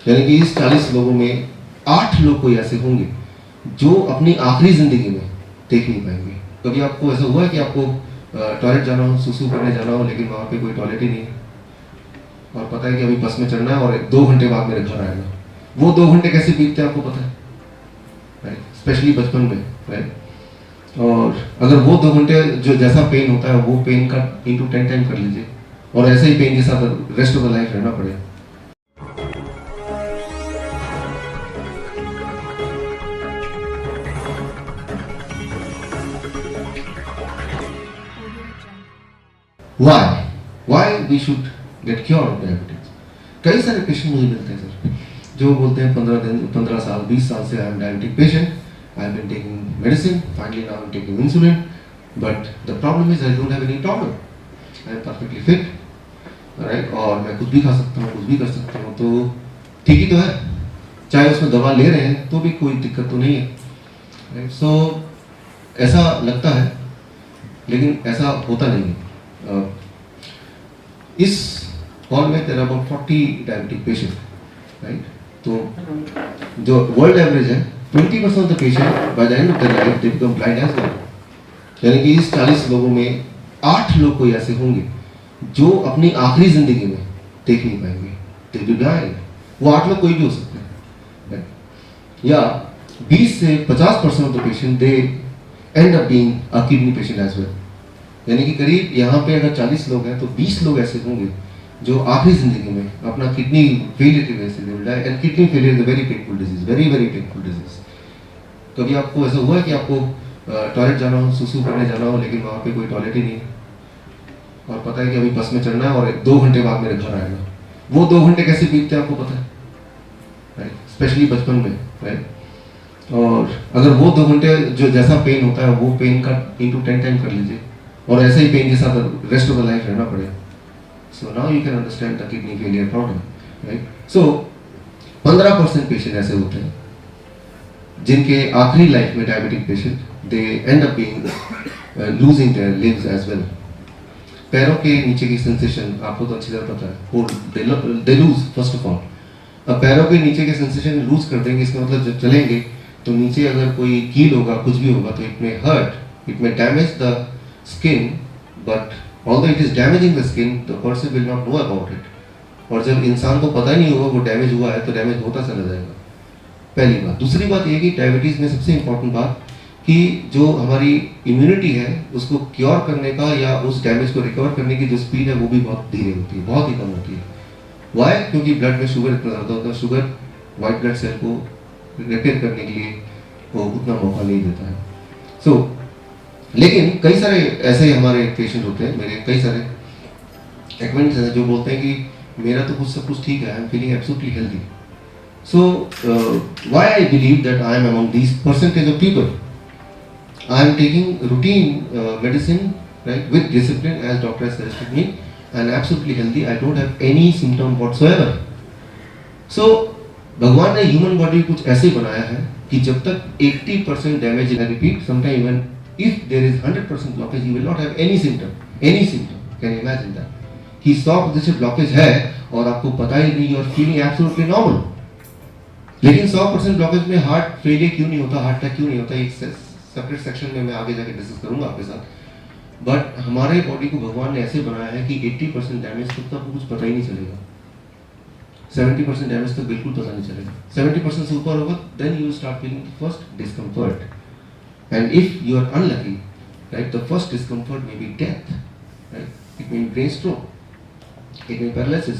यानी कि इस 40 लोगों में 8 लोग कोई ऐसे होंगे जो अपनी आखिरी जिंदगी में देख नहीं पाएंगे। कभी आपको ऐसा हुआ है कि आपको टॉयलेट जाना हो, सुसु करने जाना हो, लेकिन वहाँ पे कोई टॉयलेट ही नहीं है और पता है कि अभी बस में चढ़ना है और 2 घंटे बाद मेरे घर आएगा। वो 2 घंटे कैसे बीतते हैं आपको पता है, राइट? स्पेशली बचपन में, राइट? और अगर वो 2 घंटे जो जैसा पेन होता है वो पेन का इंटू 10 टाइम कर लीजिए और ऐसे ही पेन के साथ रेस्ट ऑफ द लाइफ रहना पड़े। Why we should get cured of diabetes? कई सारे पेशेंट मुझे मिलते हैं सर जो बोलते हैं 15 साल 20 साल से I am diabetic patient, I have been taking medicine, finally now I am taking insulin, but the problem is I don't have any problem, I am perfectly fit, right? और मैं कुछ भी खा सकता हूँ, कुछ भी कर सकता हूँ, तो ठीक ही तो है, चाहे उसमें दवा ले रहे हैं तो भी कोई दिक्कत तो नहीं है, राइट? सो ऐसा लगता है लेकिन ऐसा होता नहीं है। इस हॉल में तेरा अबाउट 40 डायबिटिक पेशेंट, राइट? तो जो वर्ल्ड एवरेज है 20% of the patient by the end of the life they become blind as well. यानी कि इस 40 लोगों में 8 लोग कोई ऐसे होंगे जो अपनी आखिरी जिंदगी में देख नहीं पाएंगे, दे विल डाई। वो 8 लोग कोई भी हो सकते हैं, राइट? या 20 से 50% of the patient they end up being a kidney patient as well. यानी कि करीब यहाँ पे अगर 40 लोग हैं तो 20 लोग ऐसे होंगे जो आखिरी जिंदगी में अपना किडनी फेलियर की वजह से they will die. And kidney failure is a very painful disease, very very painful disease. कभी आपको ऐसा हुआ है कि आपको टॉयलेट जाना हो, सुसु करने जाना हो, लेकिन वहाँ पे कोई टॉयलेट ही नहीं है और पता है कि अभी बस में चढ़ना है और 2 घंटे बाद मेरे घर आएगा। वो 2 घंटे कैसे बीतते हैं आपको पता है, राइट? स्पेशली बचपन में, राइट? और अगर वो 2 घंटे जो जैसा पेन होता है वो पेन का इंटू 10 टाइम कर लीजिए और ऐसे ही पेन के साथ रेस्ट ऑफ द लाइफ रहना पड़े। So now you can understand the kidney failure problem, right? So 15% patient ऐसे होते हैं जिनके आखिरी लाइफ में diabetic patient they end up being losing their limbs as well. पैरों के नीचे की सेंसेशन आपको तो अच्छी तरह पता है, वो they lose first of all. अब पैरों के नीचे के सेंसेशन लूज कर देंगे, इसका मतलब जब चलेंगे तो नीचे अगर कोई कील होगा, कुछ भी होगा, तो it may hurt, it may damage the skin, but although it is damaging the skin, the person will not know about it. और जब इंसान को पता ही नहीं होगा वो डैमेज हुआ है तो डैमेज होता चला जाएगा, पहली बात। दूसरी बात ये कि डायबिटीज़ में सबसे इम्पोर्टेंट बात कि जो हमारी इम्यूनिटी है उसको क्योर करने का या उस डैमेज को रिकवर करने की जो स्पीड है वो भी बहुत धीरे होती है, बहुत ही कम होती है। वाई? क्योंकि ब्लड में शुगर इतना ज़्यादा होता है, शुगर वाइट ब्लड सेल को रिपेयर करने के लिए वो उतना मौका नहीं देता है। सो लेकिन कई सारे ऐसे हमारे पेशेंट होते हैं, मेरे कई सारे एक्वेंटेंस हैं जो बोलते हैं कि मेरा तो कुछ सब कुछ ठीक है, I am feeling absolutely healthy. So why I believe that I am among these percentage of people, I am taking routine medicine, right, with discipline as doctor has suggested me, and absolutely healthy, I don't have any symptom whatsoever. So भगवान ने human body कुछ ऐसे बनाया है कि जब तक 80% damage in repeat, sometime even if there is 100% blockage, you will not have any symptom, any symptom. Can you imagine that? कि 100% blockage है और आपको पता ही नहीं, और feeling absolutely normal. लेकिन 100% blockage में हार्ट फेलियर क्यों नहीं होता, हार्ट अटैक क्यों नहीं होता, एक सेपरेट सेक्शन में मैं आगे जाके डिस्कस करूंगा आपके साथ। बट हमारे बॉडी को भगवान ने ऐसे बनाया है कि 80% डैमेज तक तो आपको कुछ पता ही नहीं चलेगा, 70% डैमेज तक बिल्कुल पता नहीं चलेगा। 70% से ऊपर होगा, then you start feeling first discomfort. And if you are unlucky, right, the first discomfort may be death, right? It may be brain stroke, it may be paralysis.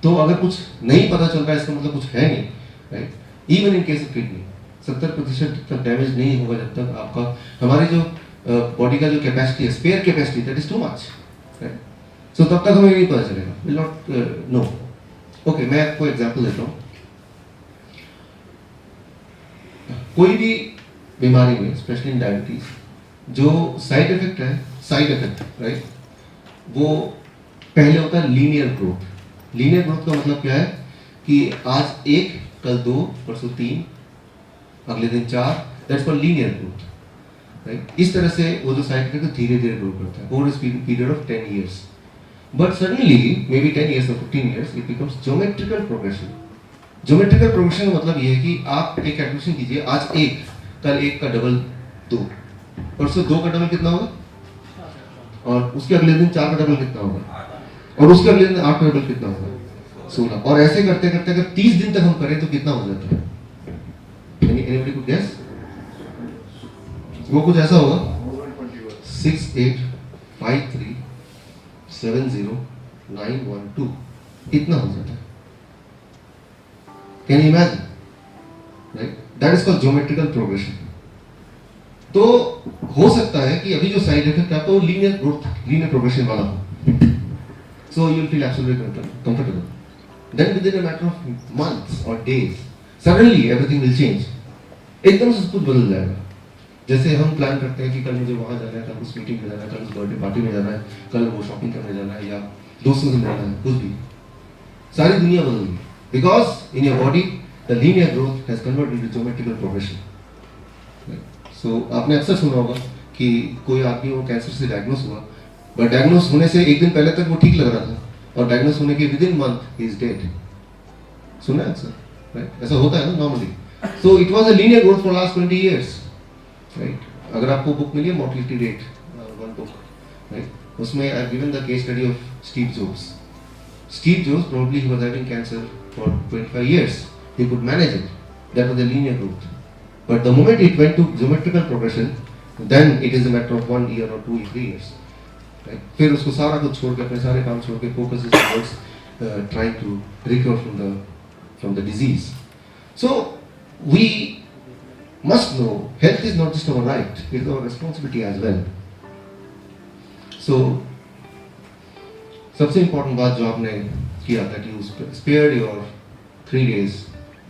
तो अगर कुछ नहीं पता चल रहा है इसका मतलब कुछ है नहीं, right? Even in case of kidney, 70% तक डैमेज नहीं होगा जब तक आपका, हमारी जो बॉडी का जो कैपेसिटी है, spare capacity, that is too much, right? So तब तक हमें नहीं पता चलेगा, विल नॉट नो। ओके, मैं आपको एग्जांपल देता हूँ। कोई भी बीमारी में, स्पेशली इन डायबिटीज, जो साइड इफेक्ट है, साइड इफेक्ट, राइट, वो पहले होता है लीनियर ग्रोथ। लीनियर ग्रोथ का मतलब क्या है कि आज 1, कल 2, परसों 3, अगले दिन 4, that's called linear growth, right? इस तरह से वो जो साइड इफेक्ट धीरे धीरे ग्रो करता है over a period of 10 years. But suddenly, maybe 10 years or 15 years, it becomes geometrical progression, geometrical progression का मतलब ये है कि आप एक कैलकुलेशन कीजिए, आज 1, कल 1 का डबल 2, परसों 2 का डबल कितना होगा, और उसके अगले दिन 4 का डबल कितना होगा, और उसके अगले दिन 8 का डबल कितना होगा, 16। और ऐसे करते करते अगर 30 दिन तक हम करें तो कितना हो जाता है? Anybody could guess? वो कुछ ऐसा होगा 6, 8, 5, 3, 7, 0, 9, 1, 2, इतना हो जाता है। Can you imagine? Right? That is called geometrical progression. तो हो सकता है कि अभी जो साइड इफेक्ट आता है वो लीनियर ग्रोथ, लीनियर प्रोग्रेशन वाला हो, so you will feel absolutely comfortable. Then within a matter of months or days, suddenly everything will change. एकदम से कुछ बदल जाएगा। जैसे हम प्लान करते हैं कि कल मुझे वहाँ जाना है, कल उस मीटिंग में जाना है, कल उस बर्थडे पार्टी में जाना है, कल वो शॉपिंग करने जाना है, या दोस्तों से मिलना है, कुछ भी, सारी दुनिया बदल गई। Because in your body, the linear growth has converted into geometrical progression. So आपने अक्सर सुना होगा कि कोई आदमी वो कैंसर से डायग्नोस हुआ, बट डायग्नोस होने से एक दिन पहले तक वो ठीक लग रहा था, और डायग्नोस होने के विदिन मंथ ही इज डेड। सुना है अक्सर, राइट? ऐसा होता है ना normally. So it was a linear growth for last 20 years, right? अगर आपको बुक मिली है mortality rate, one book, right, उसमें I have given the case study of Steve Jobs. Steve Jobs probably he was having cancer for 25 years, he could manage it, that was the linear growth. But the moment it went to geometrical progression, then it is a matter of 1 year or 2 or 3 years, right? फिर उसको सारा कुछ छोड़ के, अपने सारे काम छोड़ के, focus is towards trying to recover from the disease. So we must know health is not just our right, it is our responsibility as well. So सबसे इम्पोर्टेंट बात जो आपने किया था कि स्पेयर योर 3 days,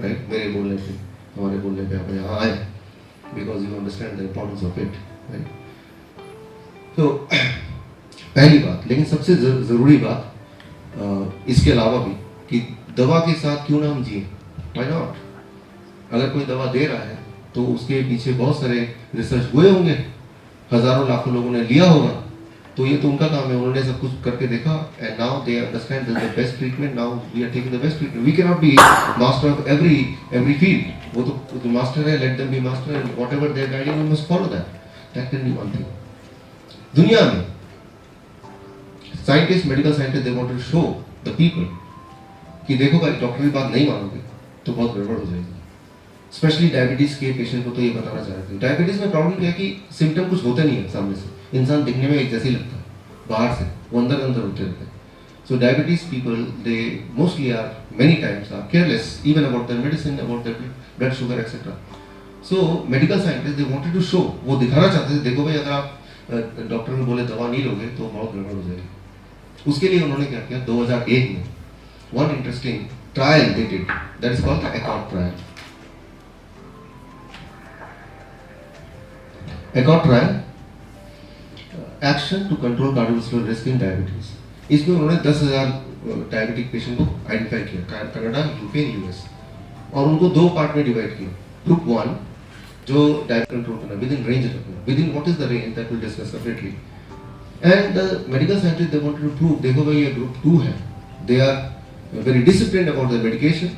राइट, मेरे बोलने पे, हमारे बोलने पे आप यहाँ आए, because you understand the importance of it, right? तो पहली बात, लेकिन सबसे ज़रूरी बात इसके अलावा भी, कि दवा के साथ क्यों ना हम जिए, व्हाई नॉट? अगर कोई दवा दे रहा है तो उसके पीछे बहुत सारे रिसर्च हुए होंगे, हज़ारों लाखों लोगों ने लिया होगा, तो ये तो उनका काम है, उन्होंने सब कुछ करके देखा, and now they understand the best treatment, now we are taking the best treatment. We can not be master of every field, वो तो मास्टर है, let them be master, and whatever they are guiding we must follow that can be one thing. दुनिया में scientist, medical scientist, they want to show the people कि देखो भाई, doctor की बात नहीं मानोगे तो बहुत गड़बड़ हो जाएगी। स्पेशली डायबिटीज के पेशेंट को तो ये बताना चाहते हैं। डायबिटीज में प्रॉब्लम क्या है कि सिम्टम कुछ होते नहीं है सामने से, इंसान दिखने में एक जैसे ही लगता है, बाहर से वो अंदर होते रहते हैं। So diabetes people, they mostly are many times are careless even about their medicine, about their blood sugar etcetera. So medical scientist they wanted to show, वो दिखाना चाहते थे, देखो भाई, अगर आप डॉक्टर ने बोले दवा नहीं लोगे तो बहुत गड़बड़ हो जाएगी। उसके लिए उन्होंने क्या किया, 2001 में one interesting trial they did, that is called the accord trial. Accord trial, action to control cardiovascular risk in diabetes. इसमें उन्होंने 10,000 डायबिटिक पेशेंट को आइडेंटिफाई किया, कनाडा, यूके, यूएस, और उनको 2 पार्ट में डिवाइड किया। ग्रुप 1 जो डायबिट कंट्रोल करना, विद इन रेंज रखना, within what is the range that will discuss separately, and the medical scientist they wanted to prove, देखो भाई ये ग्रुप 2 है, they are very disciplined about the medication,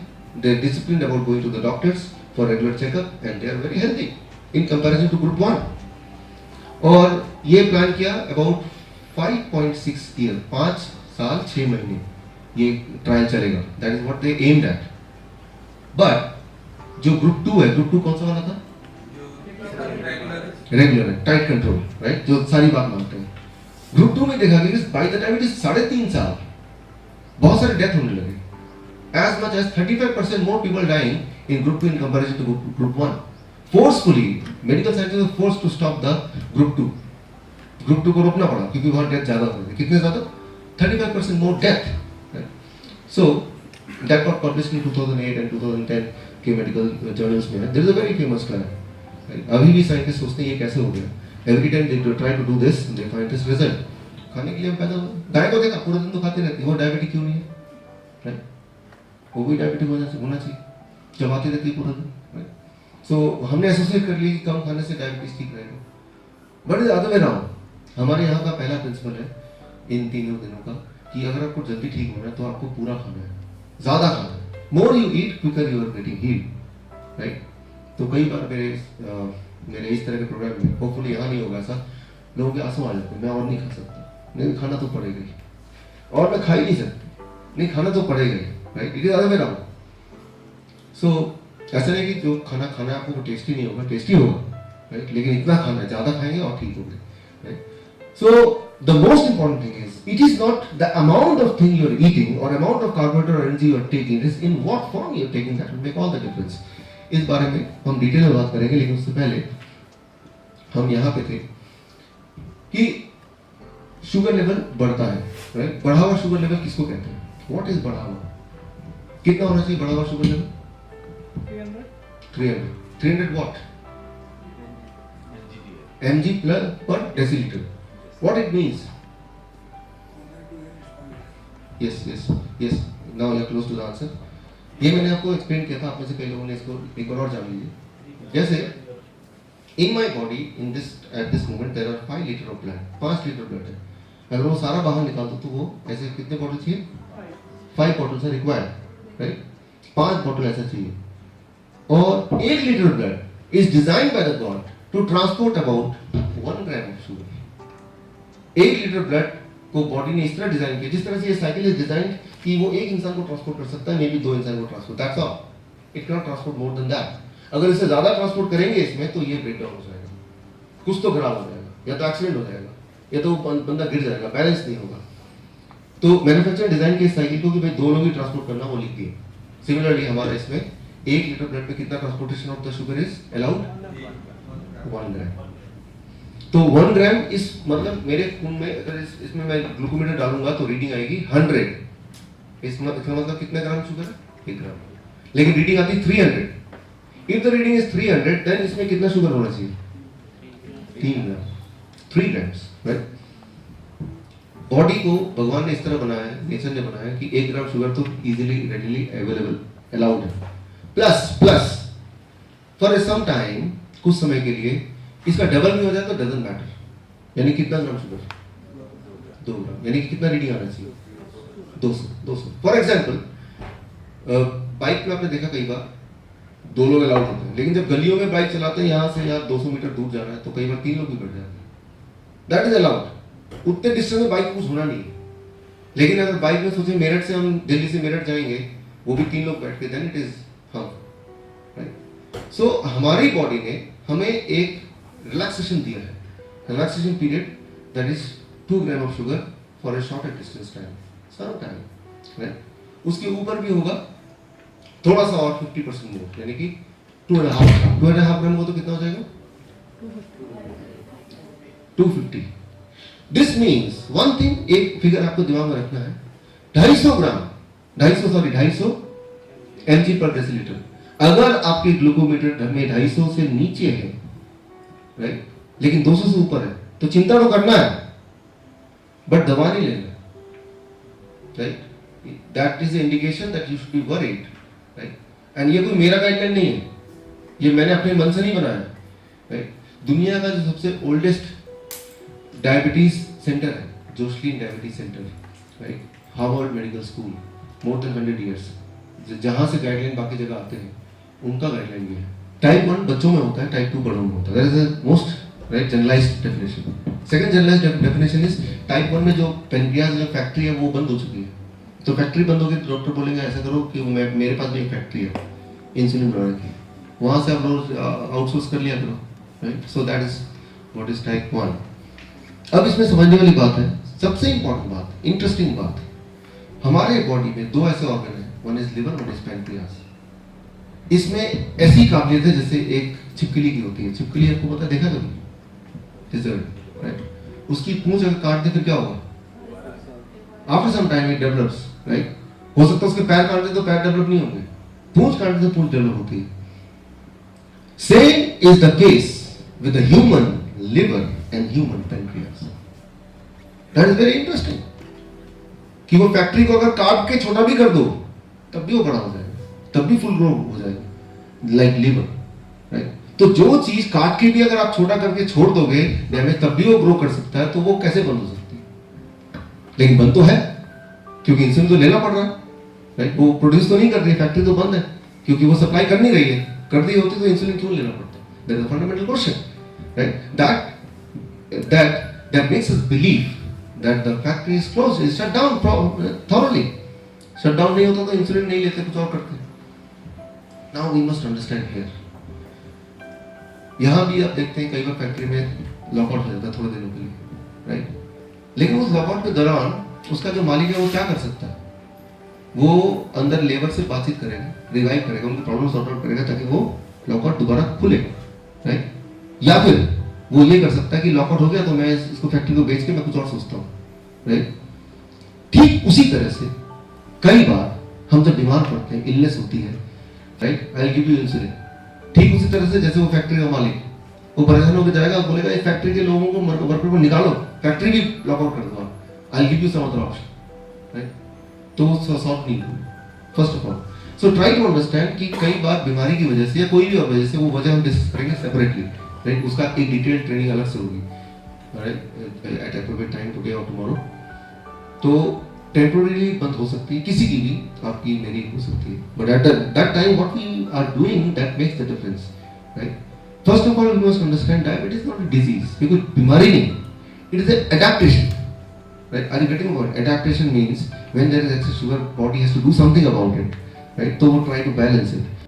they are disciplined about going to the doctors for regular checkup, and they are very healthy in comparison to group 1। और ये plan किया about 5.6 year, 5 साल 6 महीने ये trial चलेगा, that is what they aimed at. But जो group 2 है, group 2 कौन सा वाला था? रेगुलर है, टाइट कंट्रोल, राइट, जो सारी बात मानते हैं। ग्रुप 2 में देखा गया कि by the time it is 3.5 साल बहुत सारे डेथ होने लगे, as much as 35% more people dying in group 2 in comparison to group 1. Forcefully, medical scientists were forced to stop the group 2. Group 2 को रोकना पड़ा क्योंकि वहाँ डेथ ज़्यादा हो रही थी। कितने ज़्यादा? 35% more death. So that got published in 2008 and 2010 के medical journals में है। There is a very famous trial. अभी भी साइंटिस्ट सोचते हैं ये कैसे हो गया। Every time they try to do this, they find this result. खाने के लिए हम पैदा गाय को देखा पूरा दिन तो खाते रहती है, वो डायबिटिक क्यों नहीं है? राइट, वो भी डायबिटिक होना चाहिए, चबाती रहती है पूरा दिन, राइट। सो हमने एसोसिएट कर लिया कि कम खाने से डायबिटीज ठीक रहेगा, but is other way round. हमारे यहाँ का पहला प्रिंसिपल है इन 3 दिनों का कि अगर आपको जल्दी ठीक होना है तो आपको पूरा खाना है, ज़्यादा खाना है। More you eat quicker you are getting healed, right. तो कई बार मेरे इस तरह के प्रोग्राम में, होपफुली यहाँ नहीं होगा ऐसा, लोगों के आंसू आ जाते हैं, मैं और नहीं खा सकता, नहीं खाना तो पड़ेगा ही, और मैं खा ही नहीं सकती, नहीं खाना तो पड़ेगा ही, right. It is other way round. So ऐसा नहीं कि जो खाना खाना है आपको टेस्टी नहीं होगा, टेस्टी होगा, राइट, लेकिन इतना खाना है, ज़्यादा खाएंगे और ठीक होंगे, right. So the most important thing is, it is not the amount of thing you are eating or amount of carbohydrate or energy you are taking, it is in what form you are taking that will make all the difference. इस बारे में हम detail में बात करेंगे, लेकिन उससे पहले हम यहाँ पे थे कि शुगर लेवल बढ़ता है, राइट। बढ़ा हुआ शुगर लेवल किसको कहते हैं? व्हाट इज बढ़ा हुआ? कितना होना चाहिए बढ़ा हुआ sugar level? 300 what? mg per deciliter. What it means? Yes. Now you are close to the answer. ये मैंने आपको एक्सप्लेन किया था, आप में से कई लोगों ने इसको एक बार और जान लीजिए। जैसे in my body at this moment there are 5 litre of blood, 5 litre blood है। अगर वो सारा बाहर निकाल दो तो वो ऐसे कितने बॉटल चाहिए? 5 bottles are required, right? 5 bottle ऐसा चाहिए। और 1 litre blood is designed by the God to transport about 1 gram of sugar. 1 litre blood को बॉडी ने इस तरह डिजाइन किया, जिस तरह से ये साइकिल इज डिजाइन कि वो एक इंसान को ट्रांसपोर्ट कर सकता है, मे बी 2 इंसान को transport, that's all, it can not transport more than that. अगर इससे ज्यादा ट्रांसपोर्ट करेंगे इसमें तो ये ब्रेक डाउन हो जाएगा, कुछ तो खराब हो जाएगा, या तो एक्सीडेंट हो जाएगा, या तो बंदा गिर जाएगा, बैलेंस नहीं होगा। तो मैन्युफैक्चर डिजाइन के साइकिल को कि भाई 2 लोग ही ट्रांसपोर्ट करना, वो लिख दिए। सिमिलरली हमारा इसमें 1 लीटर ब्लड में कितना transportation of the sugar is allowed? 1 ग्राम। तो 1 ग्राम इस मतलब मेरे खून में अगर इसमें मैं ग्लूकोमीटर डालूंगा तो रीडिंग आएगी 100। इसका मतलब कितना ग्राम शुगर है? 1 ग्राम। लेकिन रीडिंग आती 300। If the reading is 300 then इसमें कितना शुगर होना चाहिए? 3 ग्राम, 3 ग्राम्स, राइट। बॉडी को भगवान ने इस तरह बनाया है, नेचर ने बनाया है कि 1 ग्राम शुगर तो इजीली रेडीली अवेलेबल अलाउड है। प्लस फॉर सम टाइम, कुछ समय के लिए इसका डबल भी हो जाए तो डजंट मैटर। यानी कितना ग्राम शुगर? 2 ग्राम। यानी कि कितना रीडिंग आना चाहिए? 200। फॉर एग्जाम्पल बाइक में आपने देखा कई बार 2 लोग अलाउड होते हैं, लेकिन जब गलियों में बाइक चलाते हैं, यहाँ से यहाँ 200 मीटर दूर जाना है तो कई बार 3 लोग भी बैठ जाते हैं, दैट इज अलाउड। उतने डिस्टेंस में बाइक कुछ होना नहीं है। लेकिन अगर बाइक में सोचे मेरठ से हम दिल्ली से मेरठ जाएंगे, वो भी 3 लोग बैठ के, देन इट इज राइट। सो हमारी बॉडी ने हमें एक रिलैक्सेशन दिया है, relaxation period, that is 2 gram of sugar for a shorter distance time, सारा टाइम, राइट। उसके ऊपर भी होगा थोड़ा सा और 50% मोर, यानी कि 2.5 ग्राम हो तो कितना हो जाएगा? 250। दिस मीन्स वन थिंग, एक फिगर आपको दिमाग में रखना है, 250 mg पर डेसिलीटर। अगर आपके ग्लूकोमीटर में 250 से नीचे है, राइट, लेकिन 200 से ऊपर है, तो चिंता तो करना है, बट दवा नहीं लेना, right. That is indication that you should be worried, right. And ये कोई मेरा गाइडलाइन नहीं है, ये मैंने अपने मन से नहीं बनाया, राइट। दुनिया का जो सबसे ओल्डेस्ट डायबिटीज सेंटर है, Joslin diabetes center, right, Harvard medical school, more than 100 years, जहां से गाइडलाइन बाकी जगह आते हैं, उनका गाइडलाइन भी है। टाइप 1 बच्चों में होता है, टाइप 2 बड़ों में होता है, that is the most right generalized definition. Second generalized definition is type 1 में जो पेनक्रियाज जो फैक्ट्री है वो बंद हो चुकी है, तो फैक्ट्री बंद होगी तो डॉक्टर बोलेंगे ऐसा करो कि मेरे पास भी एक फैक्ट्री है इंसुलिन बनाने की, वहां से आप लोग आउटसोर्स कर लिया करो, right. So that is what is type 1। अब इसमें समझने वाली बात है, सबसे इंपॉर्टेंट बात, इंटरेस्टिंग बात, हमारे बॉडी में 2 ऐसे ऑर्गन है, one is liver, one is pancreas. इसमें ऐसी काबिलियत है जैसे एक छिपकली की होती है। छिपकली आपको पता है, देखा कभी? राइट। उसकी पूंछ अगर काट दे फिर क्या होगा? After some time it develops, right. हो सकता है उसके पैर काट दे तो पैर डेवलप नहीं होंगे, पूंछ काट दे तो पूंछ डेवलप होती है। Same is the case with the human liver and human pancreas. That is very interesting कि वो फैक्ट्री को अगर काट के छोटा भी कर दो तब भी वो बड़ा हो जाएगा, तब भी फुल ग्रो हो जाएगा, लाइक लिवर, राइट। तो जो चीज काट के भी अगर आप छोटा करके छोड़ दोगे डैमेज, तब भी वो ग्रो कर सकता है, तो वो कैसे बंद हो सकती है? लेकिन बंद तो है, क्योंकि इंसुलिन तो लेना पड़ रहा है, राइट? वो प्रोड्यूस तो नहीं कर रही है, फैक्ट्री तो बंद है, क्योंकि वो सप्लाई कर नहीं रही है। कर दी होती तो इंसुलिन क्यों लेना पड़ता? That is a fundamental question, right? That makes us believe that the factory is closed, is shut down thoroughly. Shut down नहीं होता तो इंसुलिन नहीं लेते, कुछ और करते। Now we must understand here. यहाँ भी आप देखते हैं कई बार फैक्ट्री में लॉकआउट हो जाता है थोड़े दिनों के लिए, राइट? लेकिन उस लॉकआउट के दौरान उसका जो मालिक है वो क्या कर सकता है? वो अंदर लेबर से बातचीत करेगा, रिवाइव करेगा, उनकी प्रॉब्लम सॉर्ट आउट करेगा ताकि वो लॉकआउट दोबारा खुले, राइट? या फिर वो ये कर सकता है कि लॉकआउट हो गया तो मैं इसको फैक्ट्री को बेच के मैं कुछ और सोचता हूँ, राइट? ठीक उसी तरह से कई बार हम जब बीमार पड़ते हैं, इलनेस होती है, right, I will give you insulin, ठीक उसी तरह से जैसे वो फैक्ट्री का मालिक वो परेशान होकर जाएगा, बोलेगा इस फैक्ट्री के लोगों को वर्कर को निकालो, फैक्ट्री भी लॉकआउट कर दो, I will give you some other option, right? तो वो सॉल्व नहीं हुई, first of all. So try to understand कि कई बार बीमारी की वजह से या कोई भी और वजह से, वो वजह हम डिस्कस करेंगे सेपरेटली, राइट? उसका एक डिटेल ट्रेनिंग अलग से होगी, right, at appropriate time today और टुमारो। तो टेम्पोररीली बंद हो सकती है, किसी की भी, आपकी मेरी हो सकती है, but at that time what we are doing that makes the difference, right? First of all we must understand diabetes is not a disease, ये कोई बीमारी नहीं, it is an adaptation, right? Are you getting what adaptation means? When there is excess sugar, body has to do something about it, right? So we try to balance it.